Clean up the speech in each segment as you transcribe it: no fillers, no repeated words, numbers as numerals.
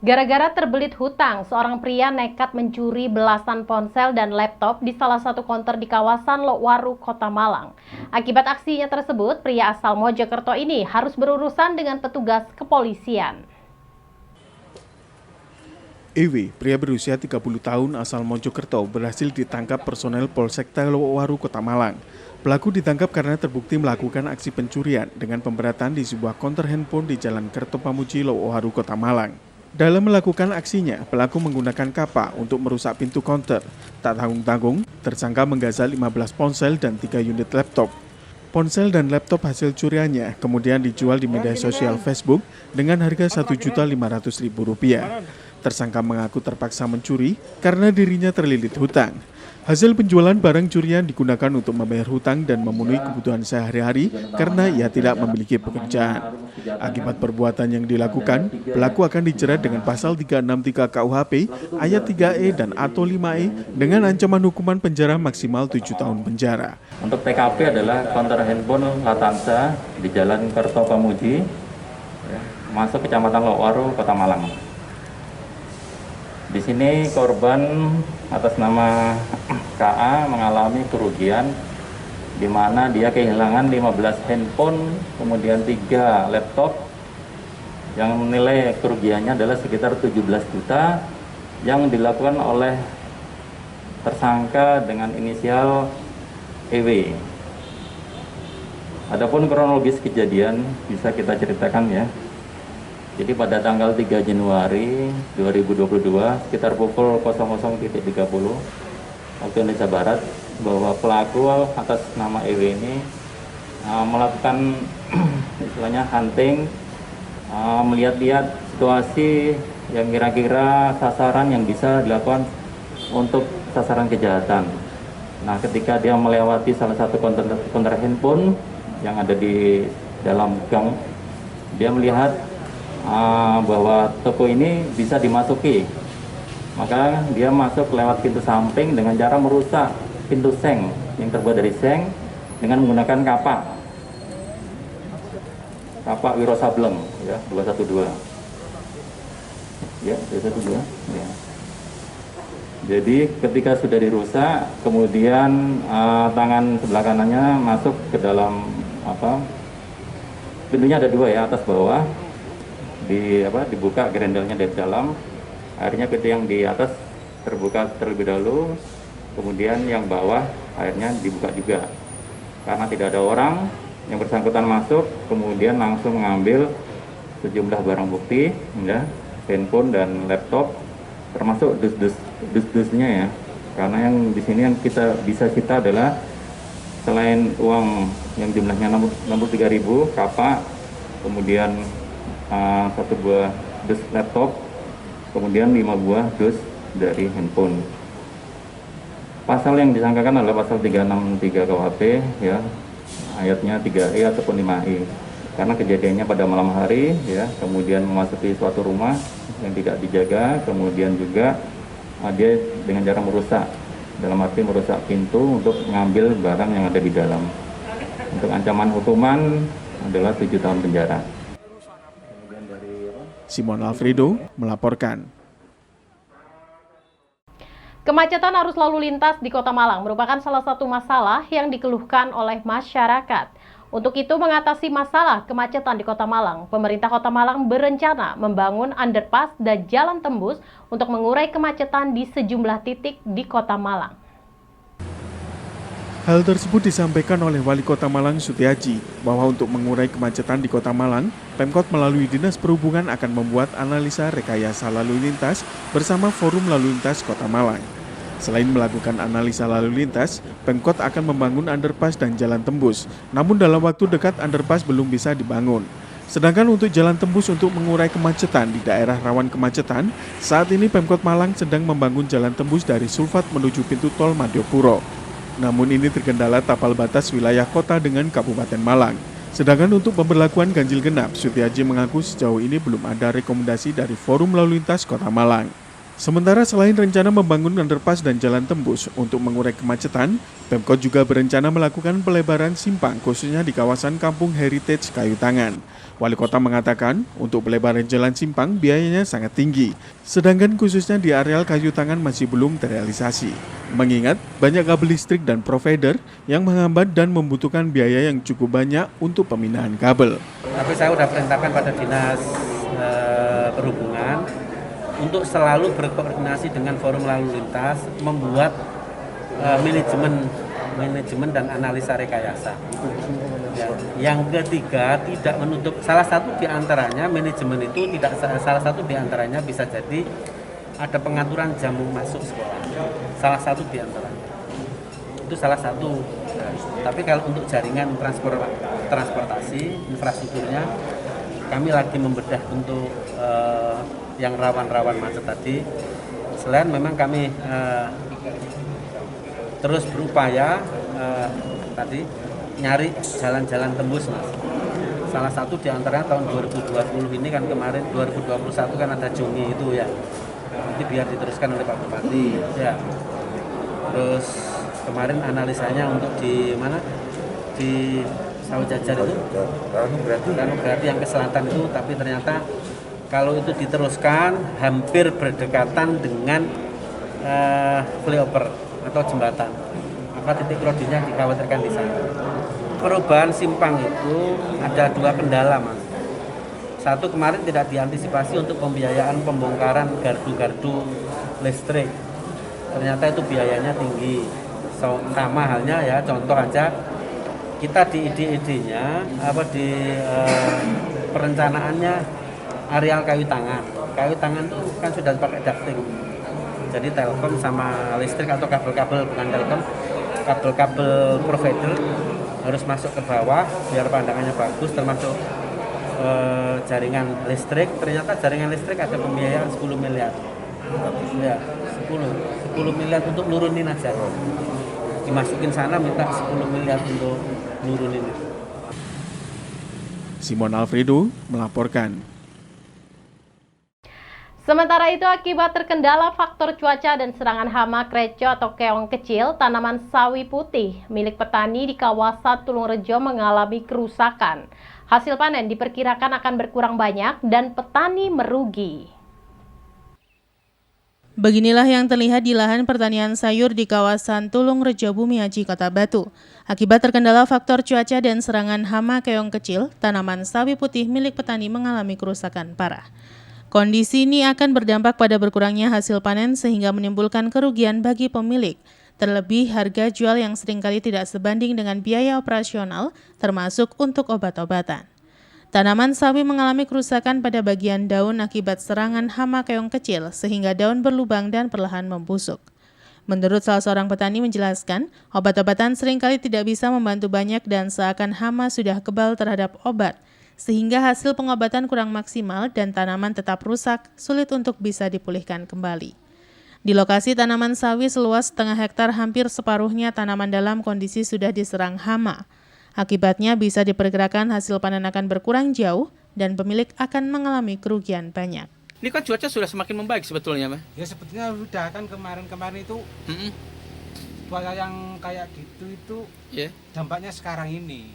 Gara-gara terbelit hutang, seorang pria nekat mencuri belasan ponsel dan laptop di salah satu konter di kawasan Lokwaru, Kota Malang. Akibat aksinya tersebut, pria asal Mojokerto ini harus berurusan dengan petugas kepolisian. EW, pria berusia 30 tahun asal Mojokerto, berhasil ditangkap personel Polsekta Lokwaru, Kota Malang. Pelaku ditangkap karena terbukti melakukan aksi pencurian dengan pemberatan di sebuah konter handphone di Jalan Kertopamuji, Lokwaru, Kota Malang. Dalam melakukan aksinya, pelaku menggunakan kapa untuk merusak pintu konter. Tak tanggung-tanggung, tersangka menggasak 15 ponsel dan 3 unit laptop. Ponsel dan laptop hasil curiannya kemudian dijual di media sosial Facebook dengan harga Rp1.500.000. Tersangka mengaku terpaksa mencuri karena dirinya terlilit hutang. Hasil penjualan barang curian digunakan untuk membayar hutang dan memenuhi kebutuhan sehari-hari karena ia tidak memiliki pekerjaan. Akibat perbuatan yang dilakukan, pelaku akan dijerat dengan pasal 363 KUHP ayat 3E dan atau 5E dengan ancaman hukuman penjara maksimal 7 tahun penjara. Untuk TKP adalah konter handphone Latansa di Jalan Kertopamuji, masuk Kecamatan Lokwaru, Kota Malang. Di sini korban atas nama KA mengalami kerugian di mana dia kehilangan 15 handphone, kemudian 3 laptop yang nilai kerugiannya adalah sekitar 17 juta yang dilakukan oleh tersangka dengan inisial EW. Adapun kronologis kejadian bisa kita ceritakan ya. Jadi pada tanggal 3 Januari 2022 sekitar pukul 00.30 waktu Indonesia Barat, bahwa pelaku atas nama EW ini melakukan istilahnya hunting, melihat-lihat situasi yang kira-kira sasaran yang bisa dilakukan untuk sasaran kejahatan. Nah, ketika dia melewati salah satu konter handphone yang ada di dalam gang, dia melihat bahwa toko ini bisa dimasuki. Maka dia masuk lewat pintu samping dengan cara merusak pintu seng yang terbuat dari seng dengan menggunakan kapa Wiro Sableng ya, 212 ya, 212 ya. Jadi ketika sudah dirusak, kemudian tangan sebelah kanannya masuk ke dalam pintunya ada 2 ya, atas bawah, dibuka grendelnya dari dalam. Akhirnya pintu yang di atas terbuka terlebih dahulu, kemudian yang bawah akhirnya dibuka juga. Karena tidak ada orang, yang bersangkutan masuk, kemudian langsung mengambil sejumlah barang bukti, ya, handphone dan laptop, termasuk dus-dusnya ya. Karena yang di sini yang kita bisa cita adalah selain uang yang jumlahnya 63.000, kapa, kemudian 1 buah dus laptop, kemudian 5 buah dus dari handphone. Pasal yang disangkakan adalah pasal 363 KUHP ya, ayatnya 3E ataupun 5E. Karena kejadiannya pada malam hari ya, kemudian memasuki suatu rumah yang tidak dijaga, kemudian juga dia dengan cara merusak, dalam arti merusak pintu untuk mengambil barang yang ada di dalam. Untuk ancaman hukuman adalah 7 tahun penjara. Simon Alfredo melaporkan. Kemacetan arus lalu lintas di Kota Malang merupakan salah satu masalah yang dikeluhkan oleh masyarakat. Untuk itu, mengatasi masalah kemacetan di Kota Malang, pemerintah Kota Malang berencana membangun underpass dan jalan tembus untuk mengurai kemacetan di sejumlah titik di Kota Malang. Hal tersebut disampaikan oleh Wali Kota Malang Sutiaji bahwa untuk mengurai kemacetan di Kota Malang, Pemkot melalui Dinas Perhubungan akan membuat analisa rekayasa lalu lintas bersama Forum Lalu Lintas Kota Malang. Selain melakukan analisa lalu lintas, Pemkot akan membangun underpass dan jalan tembus. Namun dalam waktu dekat underpass belum bisa dibangun. Sedangkan untuk jalan tembus untuk mengurai kemacetan di daerah rawan kemacetan, saat ini Pemkot Malang sedang membangun jalan tembus dari Sulfat menuju pintu tol Madiopuro. Namun ini terkendala tapal batas wilayah kota dengan Kabupaten Malang. Sedangkan untuk pemberlakuan ganjil genap, Sutiaji mengaku sejauh ini belum ada rekomendasi dari Forum Lalu Lintas Kota Malang. Sementara selain rencana membangun underpass dan jalan tembus untuk mengurai kemacetan, Pemkot juga berencana melakukan pelebaran simpang khususnya di kawasan Kampung Heritage Kayu Tangan. Wali Kota mengatakan untuk pelebaran jalan simpang biayanya sangat tinggi, sedangkan khususnya di areal Kayu Tangan masih belum terrealisasi. Mengingat banyak kabel listrik dan provider yang menghambat dan membutuhkan biaya yang cukup banyak untuk pemindahan kabel. Tapi saya sudah perintahkan pada Dinas Perhubungan untuk selalu berkoordinasi dengan forum lalu lintas, membuat manajemen dan analisa rekayasa. Ya. Yang ketiga, tidak menutup salah satu diantaranya manajemen itu tidak salah satu diantaranya bisa jadi ada pengaturan jam masuk sekolah. Salah satu diantaranya itu salah satu. Tapi kalau untuk jaringan transportasi infrastrukturnya, kami lagi membedah untuk yang rawan-rawan macet tadi. Selain memang kami terus berupaya tadi nyari jalan-jalan tembus, Mas. Salah satu diantaranya tahun 2020 ini kan, kemarin 2021 kan ada Jongi itu ya. Nanti biar diteruskan oleh Pak Bupati. Ya. Terus kemarin analisanya untuk di mana? Di Sawah Jajar itu. Berarti yang ke selatan itu, tapi ternyata kalau itu diteruskan hampir berdekatan dengan flyover atau jembatan. Maka titik krodinya dikhawatirkan di sana. Perubahan simpang itu ada dua kendala, Mas. Satu, kemarin tidak diantisipasi untuk pembiayaan pembongkaran gardu-gardu listrik. Ternyata itu biayanya tinggi. Sama halnya ya, contoh aja kita di ide-idenya di perencanaannya areal Kayu Tangan. Kayu Tangan itu kan sudah pakai ducting. Jadi Telkom sama listrik atau kabel-kabel, bukan Telkom, kabel-kabel provider harus masuk ke bawah biar pandangannya bagus, termasuk jaringan listrik. Ternyata jaringan listrik ada pembiayaan 10 miliar. Ya, 10 miliar untuk nurunin aja. Dimasukin sana minta 10 miliar untuk nurunin. Simon Alfredo melaporkan. Sementara itu, akibat terkendala faktor cuaca dan serangan hama kreco atau keong kecil, tanaman sawi putih milik petani di kawasan Tulungrejo mengalami kerusakan. Hasil panen diperkirakan akan berkurang banyak dan petani merugi. Beginilah yang terlihat di lahan pertanian sayur di kawasan Tulungrejo Bumiaji, Kota Batu. Akibat terkendala faktor cuaca dan serangan hama keong kecil, tanaman sawi putih milik petani mengalami kerusakan parah. Kondisi ini akan berdampak pada berkurangnya hasil panen sehingga menimbulkan kerugian bagi pemilik. Terlebih harga jual yang seringkali tidak sebanding dengan biaya operasional, termasuk untuk obat-obatan. Tanaman sawi mengalami kerusakan pada bagian daun akibat serangan hama keong kecil sehingga daun berlubang dan perlahan membusuk. Menurut salah seorang petani menjelaskan, obat-obatan seringkali tidak bisa membantu banyak dan seakan hama sudah kebal terhadap obat, sehingga hasil pengobatan kurang maksimal dan tanaman tetap rusak, sulit untuk bisa dipulihkan kembali. Di lokasi tanaman sawi seluas setengah hektar, hampir separuhnya tanaman dalam kondisi sudah diserang hama. Akibatnya bisa diperkirakan hasil panen akan berkurang jauh dan pemilik akan mengalami kerugian banyak. Ini kan cuaca sudah semakin membaik sebetulnya, Mas. Ya sebetulnya udah kan kemarin itu cuaca yang kayak gitu itu dampaknya sekarang ini.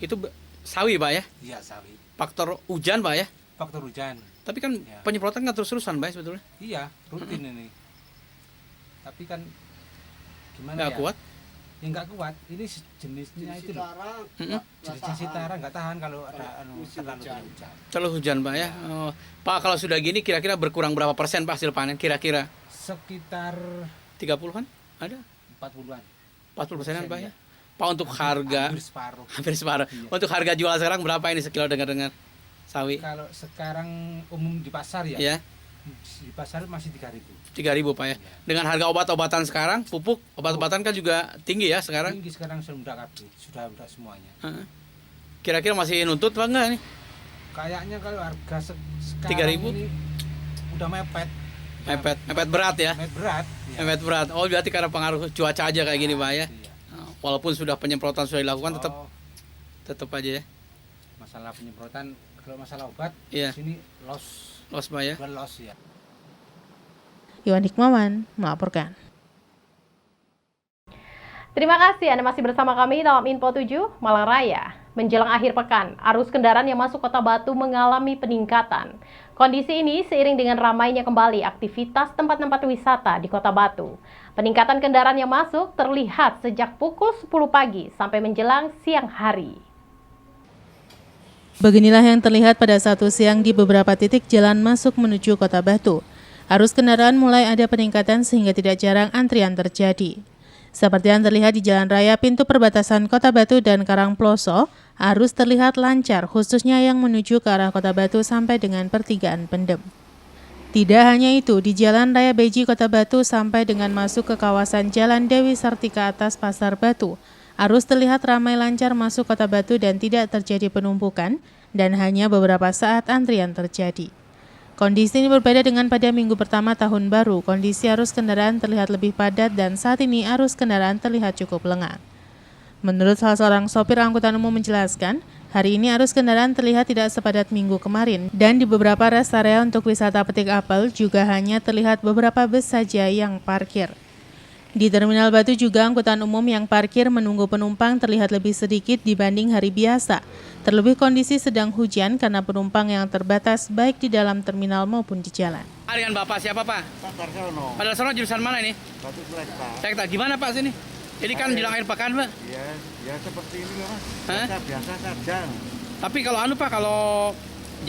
Itu sawi, Pak ya? Iya, sawi. Faktor hujan, Pak ya? Faktor hujan. Tapi kan penyemprotan kan terus-terusan, Pak, sebetulnya. Iya, rutin ini. Tapi kan gimana nggak ya? kuat? Ya nggak kuat. Ini jenisnya itu loh. Jenisnya sitara nggak tahan kalau ada terlalu hujan. Terlalu hujan, Pak ya? Oh, Pak, kalau sudah gini kira-kira berkurang berapa persen, Pak, hasil panen? Kira-kira? Sekitar 30-an? Ada? 40-an. 40%-an, Pak ya? Pak, untuk harga hampir separuh. Iya. Untuk harga jual sekarang berapa ini sekilo dengar-dengar sawi? Kalau sekarang umum di pasar ya? Iya. Di pasar masih 3.000. 3.000, Pak ya. Dengan harga obat-obatan sekarang, pupuk obat-obatan kan juga tinggi ya sekarang. Tinggi sekarang sudah semuanya. Kira-kira masih nuntut Pak enggak nih? Kayaknya kalau harga sekarang 3.000 ini udah mepet berat ya. Mepet berat. Oh, berarti karena pengaruh cuaca aja kayak gini, Pak ya. Iya. Walaupun sudah penyemprotan sudah dilakukan, tetap aja ya. Masalah penyemprotan, kalau masalah obat, Iya. sini loss Pak ya. bukan loss ya. Iwan Hikmawan melaporkan. Terima kasih Anda masih bersama kami dalam Info 7 Malang Raya. Menjelang akhir pekan, arus kendaraan yang masuk Kota Batu mengalami peningkatan. Kondisi ini seiring dengan ramainya kembali aktivitas tempat-tempat wisata di Kota Batu. Peningkatan kendaraan yang masuk terlihat sejak pukul 10 pagi sampai menjelang siang hari. Beginilah yang terlihat pada Sabtu siang di beberapa titik jalan masuk menuju Kota Batu. Arus kendaraan mulai ada peningkatan sehingga tidak jarang antrian terjadi. Seperti yang terlihat di Jalan Raya pintu perbatasan Kota Batu dan Karangploso, arus terlihat lancar khususnya yang menuju ke arah Kota Batu sampai dengan pertigaan Pendem. Tidak hanya itu, di Jalan Raya Beji Kota Batu sampai dengan masuk ke kawasan Jalan Dewi Sartika atas Pasar Batu, arus terlihat ramai lancar masuk Kota Batu dan tidak terjadi penumpukan dan hanya beberapa saat antrian terjadi. Kondisi ini berbeda dengan pada minggu pertama tahun baru. Kondisi arus kendaraan terlihat lebih padat dan saat ini arus kendaraan terlihat cukup lengang. Menurut salah seorang sopir angkutan umum menjelaskan, hari ini arus kendaraan terlihat tidak sepadat minggu kemarin dan di beberapa rest area untuk wisata petik apel juga hanya terlihat beberapa bus saja yang parkir. Di Terminal Batu juga angkutan umum yang parkir menunggu penumpang terlihat lebih sedikit dibanding hari biasa. Terlebih kondisi sedang hujan karena penumpang yang terbatas baik di dalam terminal maupun di jalan. Dengan Bapak siapa Pak? Pak Darsono. Pada sana jurusan mana ini? Batu Selek, Pak. Cek gimana Pak sini? Ini kan jelang akhir pekan Pak. Iya, ya seperti ini loh Mas. Hah? Biasa saja. Tapi kalau Pak, kalau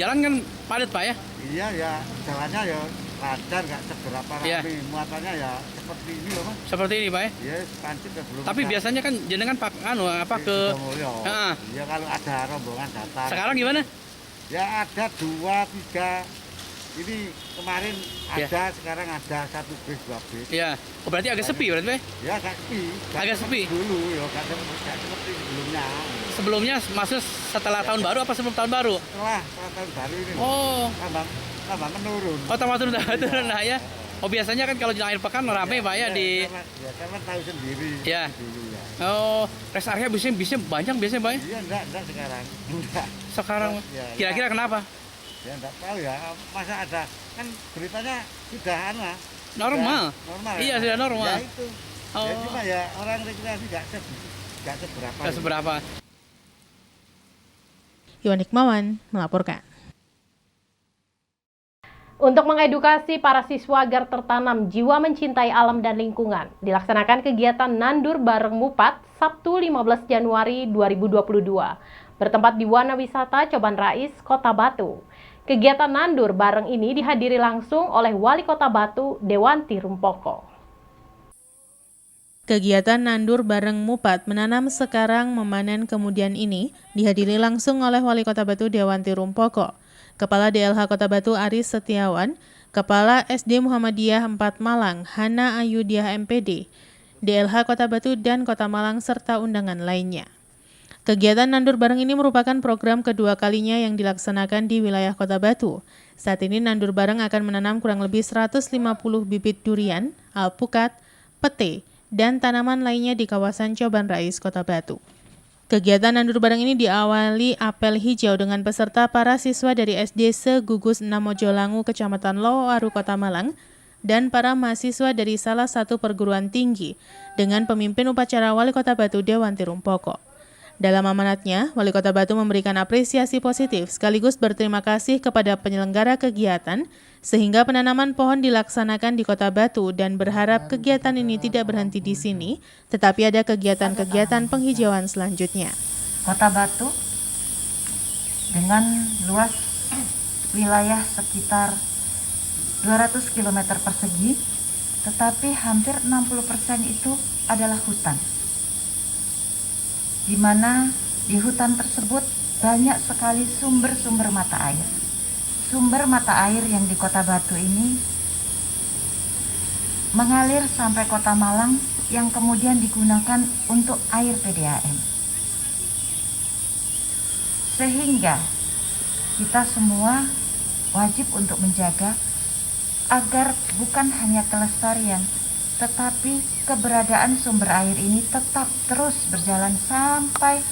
jalan kan padat Pak ya? Iya ya, jalannya ya lancar, nggak seberapa rapi. Iya. Muatannya ya seperti ini loh Mas. Seperti ini Pak ya? Iya, pancit ya belum. Tapi biasanya kan jenengan Pak ke Heeh. Iya, kalau ada rombongan datang. Sekarang gimana? Ya ada 2, 3. Ini kemarin Iya. ada, sekarang ada 1 bis, 2 bis. Iya. Oh, berarti agak sepi berarti Pak? Ya agak sepi. Agak sepi? Dulu ya, nggak seperti sebelumnya. Sebelumnya maksud setelah tahun baru apa sebelum tahun baru? Setelah tahun baru ini. Oh. Tambah menurun. Oh, tambah turun nah ya. Oh, biasanya kan kalau jelang akhir pekan ramai Pak ya di Karena tahu sendiri. Ya. Dulu ya. Oh, rest area bisnya banyak biasanya Pak ya? Iya, enggak sekarang. Enggak. Sekarang Ya, kira-kira kenapa? Ya enggak tahu ya. Masa ada kan beritanya sudah Normal. Normal. Iya, sudah normal. Ya itu. Oh. Ya cuma ya orang rekreasi enggak seberapa. Nggak seberapa. Iwan Hikmawan melaporkan. Untuk mengedukasi para siswa agar tertanam jiwa mencintai alam dan lingkungan, dilaksanakan kegiatan Nandur Bareng Mupat Sabtu 15 Januari 2022, bertempat di Wana Wisata Coban Rais, Kota Batu. Kegiatan Nandur Bareng ini dihadiri langsung oleh Wali Kota Batu, Dewanti Rumpoko. Kegiatan Nandur Bareng Mupat menanam sekarang memanen kemudian ini dihadiri langsung oleh Wali Kota Batu Dewanti Rumpoko, Kepala DLH Kota Batu Aris Setiawan, Kepala SD Muhammadiyah 4 Malang Hana Ayudiah MPD, DLH Kota Batu dan Kota Malang serta undangan lainnya. Kegiatan Nandur Bareng ini merupakan program kedua kalinya yang dilaksanakan di wilayah Kota Batu. Saat ini Nandur Bareng akan menanam kurang lebih 150 bibit durian, alpukat, pete, dan tanaman lainnya di kawasan Coban Rais, Kota Batu. Kegiatan Nandur Bareng ini diawali apel hijau dengan peserta para siswa dari SD Segugus 6 Mojolangu, Kecamatan Lowaru, Kota Malang, dan para mahasiswa dari salah satu perguruan tinggi dengan pemimpin upacara Wali Kota Batu Dewanti Rumpoko. Dalam amanatnya, Wali Kota Batu memberikan apresiasi positif sekaligus berterima kasih kepada penyelenggara kegiatan sehingga penanaman pohon dilaksanakan di Kota Batu dan berharap kegiatan ini tidak berhenti di sini, tetapi ada kegiatan-kegiatan penghijauan selanjutnya. Kota Batu dengan luas wilayah sekitar 200 km persegi, tetapi hampir 60% itu adalah hutan. Di mana di hutan tersebut banyak sekali sumber-sumber mata air. Sumber mata air yang di Kota Batu ini mengalir sampai Kota Malang yang kemudian digunakan untuk air PDAM. Sehingga kita semua wajib untuk menjaga agar bukan hanya kelestarian, tetapi keberadaan sumber air ini tetap terus berjalan sampai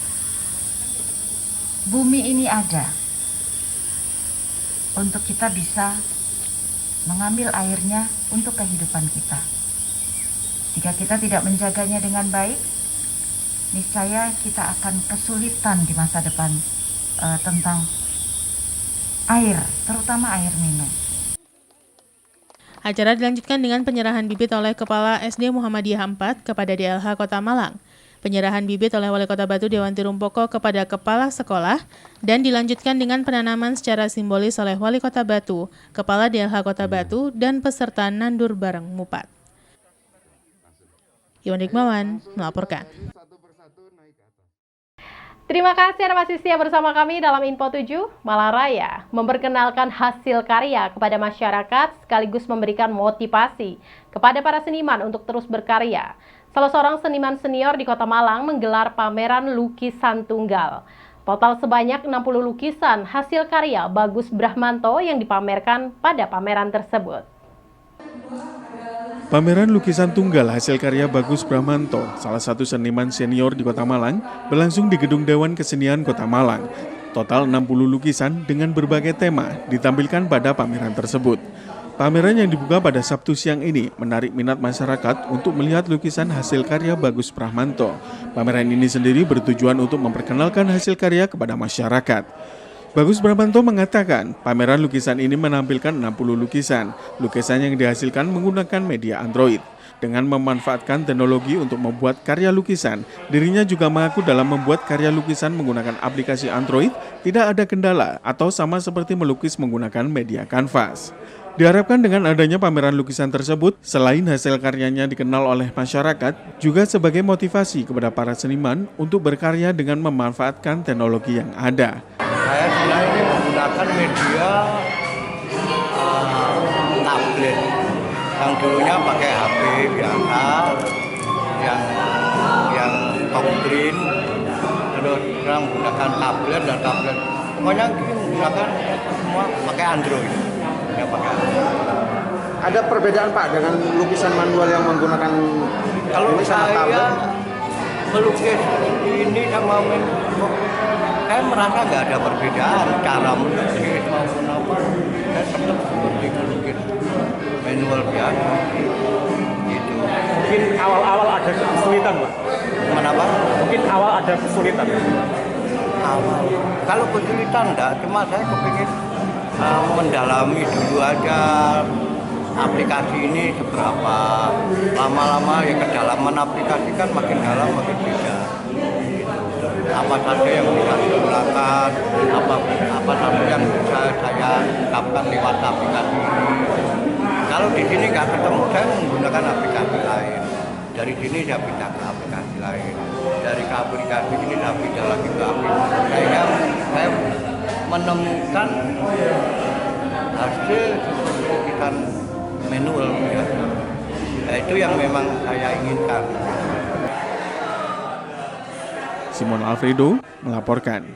bumi ini ada, untuk kita bisa mengambil airnya untuk kehidupan kita. Jika kita tidak menjaganya dengan baik, niscaya kita akan kesulitan di masa depan tentang air, terutama air minum. Acara dilanjutkan dengan penyerahan bibit oleh Kepala SD Muhammadiyah 4 kepada DLH Kota Malang. Penyerahan bibit oleh Wali Kota Batu Dewanti Rumpoko kepada kepala sekolah dan dilanjutkan dengan penanaman secara simbolis oleh Wali Kota Batu, Kepala DLH Kota Batu, dan peserta nandur bareng Mupat. Iwan Hikmawan melaporkan. Terima kasih Anda masih setia bersama kami dalam Info 7. Malang Raya memperkenalkan hasil karya kepada masyarakat sekaligus memberikan motivasi kepada para seniman untuk terus berkarya. Salah seorang seniman senior di Kota Malang menggelar pameran lukisan tunggal. Total sebanyak 60 lukisan hasil karya Bagus Brahmanto yang dipamerkan pada pameran tersebut. Pameran lukisan tunggal hasil karya Bagus Brahmanto, salah satu seniman senior di Kota Malang, berlangsung di Gedung Dewan Kesenian Kota Malang. Total 60 lukisan dengan berbagai tema ditampilkan pada pameran tersebut. Pameran yang dibuka pada Sabtu siang ini menarik minat masyarakat untuk melihat lukisan hasil karya Bagus Brahmanto. Pameran ini sendiri bertujuan untuk memperkenalkan hasil karya kepada masyarakat. Bagus Brahmanto mengatakan pameran lukisan ini menampilkan 60 lukisan. Lukisan yang dihasilkan menggunakan media Android. Dengan memanfaatkan teknologi untuk membuat karya lukisan, dirinya juga mengaku dalam membuat karya lukisan menggunakan aplikasi Android tidak ada kendala atau sama seperti melukis menggunakan media kanvas. Diharapkan dengan adanya pameran lukisan tersebut, selain hasil karyanya dikenal oleh masyarakat, juga sebagai motivasi kepada para seniman untuk berkarya dengan memanfaatkan teknologi yang ada. Saya sebenarnya ini menggunakan media tablet, yang dulunya pakai HP biasa, yang touchscreen, terus sekarang menggunakan tablet dan tablet. Pokoknya menggunakan semua pakai Android. Ada perbedaan Pak dengan lukisan manual yang menggunakan kalau ini sama tablet? Melukis ini sama saya merasa nggak ada perbedaan cara melukis maupun apa. Saya tetap seperti melukis manual biasa. Gitu. Mungkin awal-awal ada kesulitan Pak? Kenapa? Mungkin awal ada kesulitan. Awal. Kalau kesulitan enggak, cuma saya kepingin mendalami dulu aja aplikasi ini seberapa lama-lama ya, kedalaman aplikasi kan makin dalam makin beda. Apa saja yang bisa digunakan, apa saja yang bisa saya ungkapkan lewat aplikasi ini. Kalau di sini nggak ketemu, saya menggunakan aplikasi lain. Dari sini saya pindah ke aplikasi lain. Dari ke aplikasi ini saya pindah lagi ke aplikasi. Saya menemukan hasil lukisan manual ya. Itu yang memang saya inginkan. Simon Alfredo melaporkan.